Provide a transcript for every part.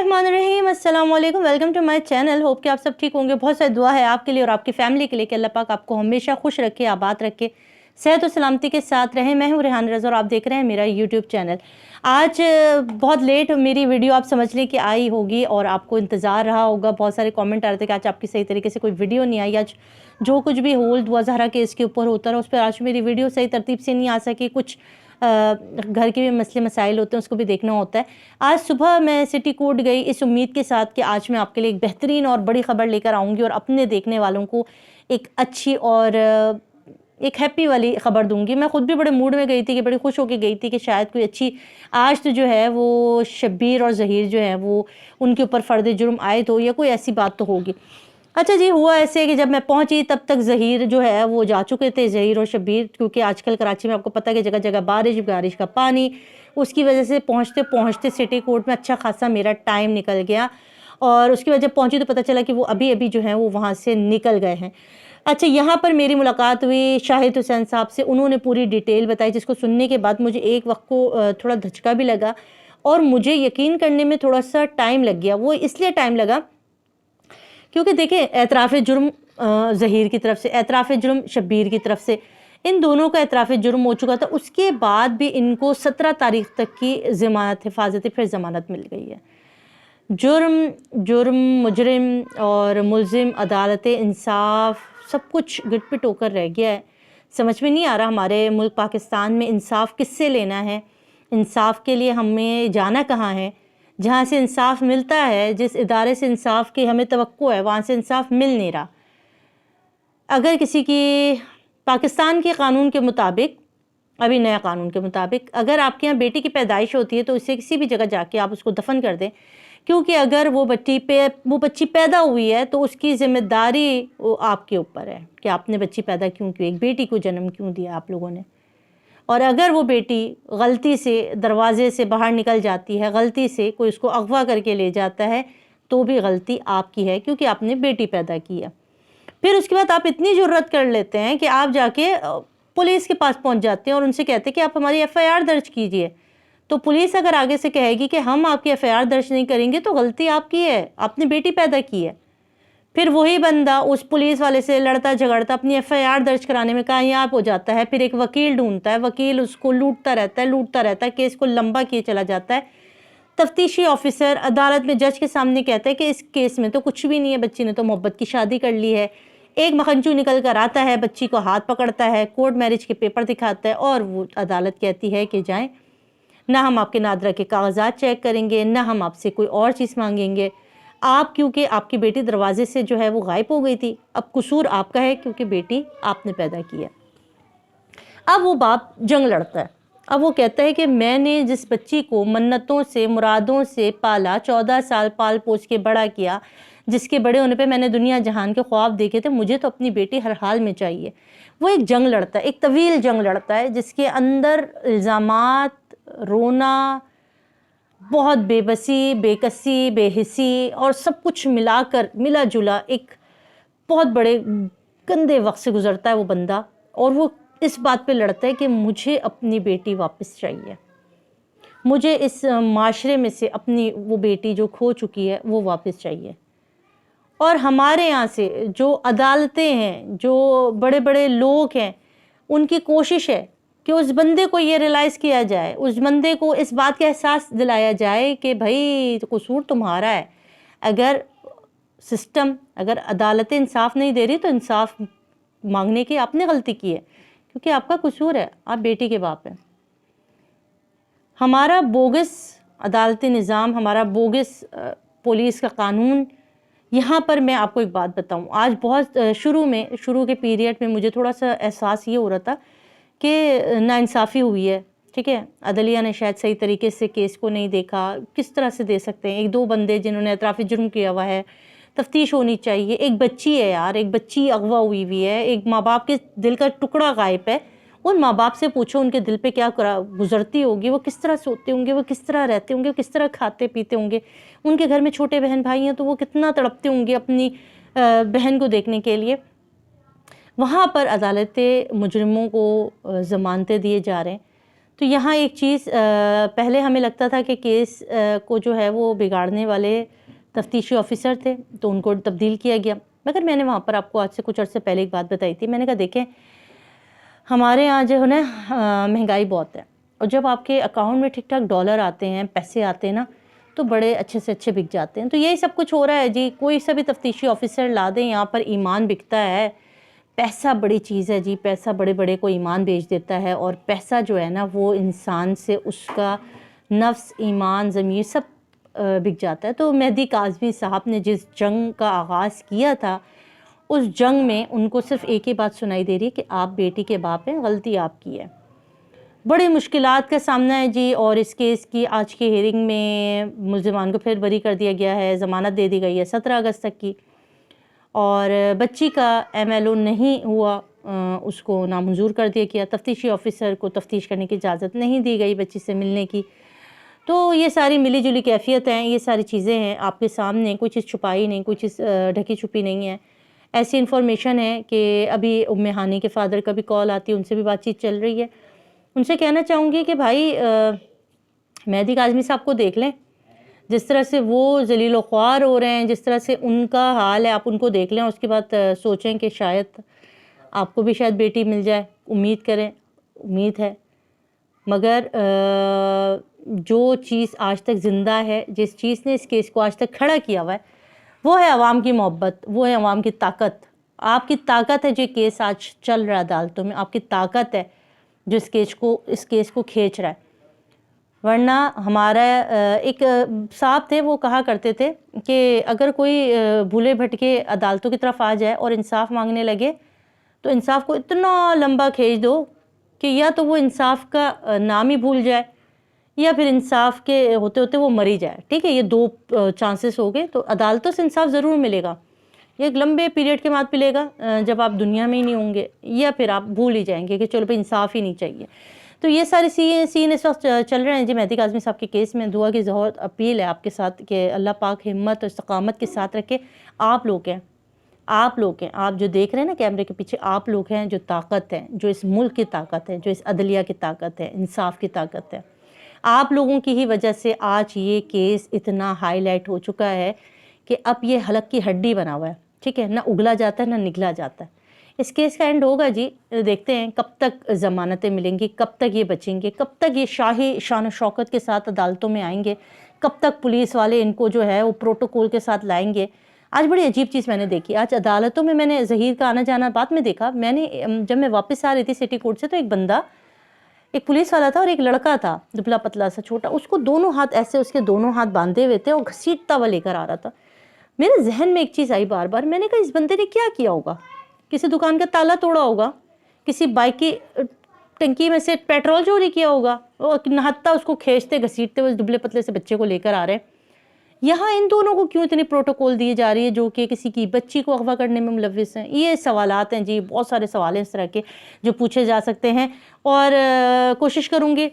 बिस्मिल्लाहिर्रहमानिर्रहीम, अस्सलाम वालेकुम, welcome to my channel. Hope कि आप सब ठीक होंगे। बहुत सारी दुआ है आपके लिए और आपकी फ़ैमिली के लिए कि अल्लाह पाक आपको हमेशा खुश रखे, आबाद रखे, सेहत और सलामती के साथ रहें। मैं हूँ रेहान रज़ा और आप देख रहे हैं मेरा यूट्यूब चैनल। आज बहुत लेट मेरी वीडियो आप समझ लें कि आई होगी और आपको इंतज़ार रहा होगा। बहुत सारे कमेंट आ रहे थे कि आज आपकी सही तरीके से कोई वीडियो नहीं आई। आज जो कुछ भी होल दुआ ज़हरा केस के ऊपर होता रहा, उस पर आज मेरी वीडियो सही तरतीब से नहीं आ सकी। कुछ घर के भी मसले मसाइल होते हैं, उसको भी देखना होता है। आज सुबह मैं सिटी कोर्ट गई इस उम्मीद के साथ कि आज मैं आपके लिए एक बेहतरीन और बड़ी ख़बर लेकर आऊँगी और अपने देखने वालों को एक अच्छी और एक हैप्पी वाली ख़बर दूंगी। मैं ख़ुद भी बड़े मूड में गई थी कि बड़ी खुश होकर गई थी कि शायद कोई अच्छी आज तो जो है वो शब्बीर और ज़हीर जो है वो उनके ऊपर फ़र्द जुर्म आयद हो या कोई ऐसी बात तो होगी। अच्छा जी, हुआ ऐसे कि जब मैं पहुंची तब तक ज़हीर जो है वो जा चुके थे, ज़हीर और शब्बीर, क्योंकि आजकल कराची में आपको पता है कि जगह जगह बारिश का पानी, उसकी वजह से पहुंचते पहुंचते सिटी कोर्ट में अच्छा खासा मेरा टाइम निकल गया। और उसके बाद जब पहुंची तो पता चला कि वो अभी अभी जो है वो वहाँ से निकल गए हैं। अच्छा, यहाँ पर मेरी मुलाकात हुई शाहिद हुसैन साहब से। उन्होंने पूरी डिटेल बताई, जिसको सुनने के बाद मुझे एक वक्त को थोड़ा धचका भी लगा और मुझे यकीन करने में थोड़ा सा टाइम लग गया। वो इसलिए टाइम लगा क्योंकि देखिए, एतराफ़ जुर्म ज़हीर की तरफ से, एतराफ़ जुर्म शब्बीर की तरफ से, इन दोनों का एतराफ़ जुर्म हो चुका था। उसके बाद भी इनको 17 तारीख़ तक की ज़मानत, हिफाजती फिर ज़मानत मिल गई है। जुर्म मुजरिम और मुलजिम, अदालत इंसाफ सब कुछ गिट-पिट होकर रह गया है। समझ में नहीं आ रहा हमारे मुल्क पाकिस्तान में इंसाफ किससे लेना है, इंसाफ के लिए हमें जाना कहाँ है। जहाँ से इंसाफ मिलता है, जिस इदारे से इंसाफ की हमें तवक्को है, वहाँ से इंसाफ मिल नहीं रहा। अगर किसी की पाकिस्तान के कानून के मुताबिक, अभी नया कानून के मुताबिक, अगर आपके यहाँ बेटी की पैदाइश होती है तो उसे किसी भी जगह जाके आप उसको दफन कर दें, क्योंकि अगर वो बच्ची पैदा हुई है तो उसकी ज़िम्मेदारी वो आपके ऊपर है कि आपने बच्ची पैदा क्यों की, एक बेटी को जन्म क्यों दिया आप लोगों ने। और अगर वो बेटी गलती से दरवाज़े से बाहर निकल जाती है, गलती से कोई उसको अगवा करके ले जाता है, तो भी गलती आपकी है, क्योंकि आपने बेटी पैदा की है। फिर उसके बाद आप इतनी जुर्रत कर लेते हैं कि आप जाके पुलिस के पास पहुंच जाते हैं और उनसे कहते हैं कि आप हमारी एफआईआर दर्ज कीजिए। तो पुलिस अगर आगे से कहेगी कि हम आपकी एफआईआर दर्ज नहीं करेंगे तो गलती आपकी है, आपने बेटी पैदा की है। फिर वही बंदा उस पुलिस वाले से लड़ता झगड़ता अपनी एफआईआर दर्ज कराने में कामयाब हो जाता है। फिर एक वकील ढूंढता है, वकील उसको लूटता रहता है, केस को लंबा किए चला जाता है। तफ्तीशी ऑफिसर अदालत में जज के सामने कहता है कि इस केस में तो कुछ भी नहीं है, बच्ची ने तो मोहब्बत की शादी कर ली है। एक मखनचू निकल कर आता है, बच्ची को हाथ पकड़ता है, कोर्ट मैरिज के पेपर दिखाता है और वो अदालत कहती है कि जाएं, ना हम आपके नादरा के कागजात चेक करेंगे, ना हम आपसे कोई और चीज़ मांगेंगे। आप, क्योंकि आपकी बेटी दरवाजे से जो है वो गायब हो गई थी, अब कसूर आपका है क्योंकि बेटी आपने पैदा की है। अब वो बाप जंग लड़ता है। अब वो कहता है कि मैंने जिस बच्ची को मन्नतों से मुरादों से पाला, 14 साल पाल पोस के बड़ा किया, जिसके बड़े होने पे मैंने दुनिया जहान के ख्वाब देखे थे, मुझे तो अपनी बेटी हर हाल में चाहिए। वो एक जंग लड़ता है, एक तवील जंग लड़ता है, जिसके अंदर इल्ज़ामात, रोना, बहुत बेबसी, बेकसी, बेहिसी और सब कुछ मिलाकर मिला जुला एक बहुत बड़े गंदे वक्त से गुजरता है वो बंदा। और वो इस बात पे लड़ता है कि मुझे अपनी बेटी वापस चाहिए, मुझे इस माशरे में से अपनी वो बेटी जो खो चुकी है वो वापस चाहिए। और हमारे यहाँ से जो अदालतें हैं, जो बड़े बड़े लोग हैं, उनकी कोशिश है कि उस बंदे को ये रियलाइज़ किया जाए, उस बंदे को इस बात का एहसास दिलाया जाए कि भाई कसूर तुम्हारा है। अगर सिस्टम, अगर अदालतें इंसाफ नहीं दे रही तो इंसाफ मांगने की आपने गलती की है, क्योंकि आपका कसूर है, आप बेटी के बाप हैं। हमारा बोगस अदालती निज़ाम, हमारा बोगस पुलिस का कानून। यहाँ पर मैं आपको एक बात बताऊँ, आज बहुत शुरू के पीरियड में मुझे थोड़ा सा एहसास ये हो रहा था कि नाइंसाफ़ी हुई है। ठीक है, अदलिया ने शायद सही तरीके से केस को नहीं देखा। किस तरह से दे सकते हैं, एक दो बंदे जिन्होंने एतराफ़ी जुर्म किया हुआ है, तफ्तीश होनी चाहिए। एक बच्ची है यार, एक बच्ची अगवा हुई हुई है, एक माँ बाप के दिल का टुकड़ा गायब है। उन माँ बाप से पूछो उनके दिल पे क्या गुजरती होगी, वो किस तरह सोते होंगे, वो किस तरह रहते होंगे, वो किस तरह खाते पीते होंगे। उनके घर में छोटे बहन भाई हैं तो वो कितना तड़पते होंगे अपनी बहन को देखने के लिए। वहाँ पर अदालतें मुजरिमों को ज़मानतें दिए जा रहे हैं। तो تو یہاں ایک چیز پہلے ہمیں لگتا تھا کہ کیس کو جو ہے وہ بگاڑنے والے تفتیشی آفیسر تھے تو ان کو تبدیل کیا گیا، مگر میں نے وہاں پر آپ کو آج سے کچھ عرصے پہلے ایک بات بتائی تھی. میں نے کہا دیکھیں ہمارے یہاں جو ہے نا مہنگائی بہت ہے، اور جب آپ کے اکاؤنٹ میں ٹھیک ٹھاک ڈالر آتے ہیں، پیسے آتے ہیں نا، تو بڑے اچھے سے اچھے بک جاتے ہیں. تو یہی سب کچھ ہو رہا ہے جی. کوئی سا بھی تفتیشی آفیسر لا دیں، یہاں پر ایمان بکتا ہے. پیسہ بڑی چیز ہے جی، پیسہ بڑے بڑے کو ایمان بیچ دیتا ہے، اور پیسہ جو ہے نا وہ انسان سے اس کا نفس، ایمان، ضمیر سب بک جاتا ہے. تو مہدی کاظمی صاحب نے جس جنگ کا آغاز کیا تھا، اس جنگ میں ان کو صرف ایک ہی بات سنائی دے رہی ہے کہ آپ بیٹی کے باپ ہیں، غلطی آپ کی ہے. بڑی مشکلات کا سامنا ہے جی. اور اس کیس کی آج کی ہیئرنگ میں ملزمان کو پھر بری کر دیا گیا ہے، ضمانت دے دی گئی ہے 17 اگست تک کی. اور بچی کا MLO نہیں ہوا، اس کو نامنظور کر دیا گیا. تفتیشی آفیسر کو تفتیش کرنے کی اجازت نہیں دی گئی بچی سے ملنے کی. تو یہ ساری ملی جلی کیفیت ہیں، یہ ساری چیزیں ہیں آپ کے سامنے. کوئی چیز چھپائی نہیں، کوئی چیز ڈھکی چھپی نہیں ہے. ایسی انفارمیشن ہے کہ ابھی ام ہانی کے فادر کا بھی کال آتی ہے، ان سے بھی بات چیت چل رہی ہے. ان سے کہنا چاہوں گی کہ بھائی مہدی کاظمی صاحب کو دیکھ لیں، جس طرح سے وہ ذلیل و خوار ہو رہے ہیں، جس طرح سے ان کا حال ہے، آپ ان کو دیکھ لیں. اس کے بعد سوچیں کہ شاید آپ کو بھی شاید بیٹی مل جائے. امید کریں، امید ہے. مگر جو چیز آج تک زندہ ہے، جس چیز نے اس کیس کو آج تک کھڑا کیا ہوا ہے، وہ ہے عوام کی محبت، وہ ہے عوام کی طاقت. آپ کی طاقت ہے جو کیس آج چل رہا ہے عدالتوں میں، آپ کی طاقت ہے جو اس کیس کو کھینچ رہا ہے. ورنہ ہمارا ایک صاحب تھے، وہ کہا کرتے تھے کہ اگر کوئی بھولے بھٹکے عدالتوں کی طرف آ جائے اور انصاف مانگنے لگے تو انصاف کو اتنا لمبا کھینچ دو کہ یا تو وہ انصاف کا نام ہی بھول جائے، یا پھر انصاف کے ہوتے ہوتے وہ مر ہی جائے. ٹھیک ہے، یہ دو چانسز ہو گئے. تو عدالتوں سے انصاف ضرور ملے گا، یہ ایک لمبے پیریڈ کے بعد ملے گا جب آپ دنیا میں ہی نہیں ہوں گے، یا پھر آپ بھول ہی جائیں گے کہ چلو بھائی انصاف ہی نہیں چاہیے. تو یہ سارے سین اس وقت چل رہے ہیں جی مہدی کاظمی صاحب کے کیس میں. دعا کی ضرورت اپیل ہے آپ کے ساتھ کہ اللہ پاک ہمت اور استقامت کے ساتھ رکھے. آپ لوگ ہیں، آپ جو دیکھ رہے ہیں نا کیمرے کے پیچھے، آپ لوگ ہیں جو طاقت ہے، جو اس ملک کی طاقت ہے، جو اس عدلیہ کی طاقت ہے، انصاف کی طاقت ہے. آپ لوگوں کی ہی وجہ سے آج یہ کیس اتنا ہائی لائٹ ہو چکا ہے کہ اب یہ حلق کی ہڈی بنا ہوا ہے. ٹھیک ہے، نہ اگلا جاتا ہے نہ نگلا جاتا ہے. اس کیس کا اینڈ ہوگا جی. دیکھتے ہیں کب تک ضمانتیں ملیں گی، کب تک یہ بچیں گے، کب تک یہ شاہی شان و شوکت کے ساتھ عدالتوں میں آئیں گے، کب تک پولیس والے ان کو جو ہے وہ پروٹوکول کے ساتھ لائیں گے. آج بڑی عجیب چیز میں نے دیکھی. آج عدالتوں میں نے ظہیر کا آنا جانا بعد میں دیکھا. میں نے جب میں واپس آ رہی تھی سٹی کورٹ سے، تو ایک بندہ، ایک پولیس والا تھا اور ایک لڑکا تھا دبلا پتلا سا چھوٹا، اس کو دونوں ہاتھ ایسے، اس کے دونوں ہاتھ باندھے ہوئے تھے اور گھسیٹتا ہوا لے کر آ رہا تھا. میرے ذہن میں ایک چیز آئی بار بار. میں نے کہا اس بندے نے کیا کیا ہوگا؟ کسی دکان کا تالا توڑا ہوگا، کسی بائک کی ٹنکی میں سے پیٹرول چوری کیا ہوگا، اور نہتا اس کو کھینچتے گھسیٹتے ہوئے دبلے پتلے سے بچے کو لے کر آ رہے ہیں. یہاں ان دونوں کو کیوں اتنی پروٹوکول دی جا رہی ہے جو کہ کسی کی بچی کو اغوا کرنے میں ملوث ہیں؟ یہ سوالات ہیں جی، بہت سارے سوال ہیں اس طرح کے جو پوچھے جا سکتے ہیں. اور کوشش کروں گی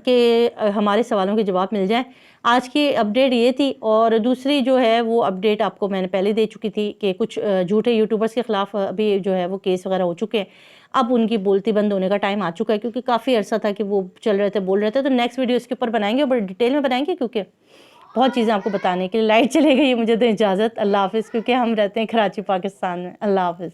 کہ ہمارے سوالوں کے جواب مل جائیں. آج کی اپڈیٹ یہ تھی. اور دوسری جو ہے وہ اپڈیٹ آپ کو میں نے پہلے دے چکی تھی کہ کچھ جھوٹے یوٹیوبرز کے خلاف ابھی جو ہے وہ کیس وغیرہ ہو چکے ہیں. اب ان کی بولتی بند ہونے کا ٹائم آ چکا ہے، کیونکہ کافی عرصہ تھا کہ وہ چل رہے تھے، بول رہے تھے. تو نیکسٹ ویڈیو اس کے اوپر بنائیں گے، اور بڑی ڈیٹیل میں بنائیں گے، کیونکہ بہت چیزیں آپ کو بتانے کے لیے. لائٹ چلے گئی، مجھے دیں اجازت. اللہ حافظ، کیونکہ ہم رہتے ہیں کراچی پاکستان میں. اللہ حافظ.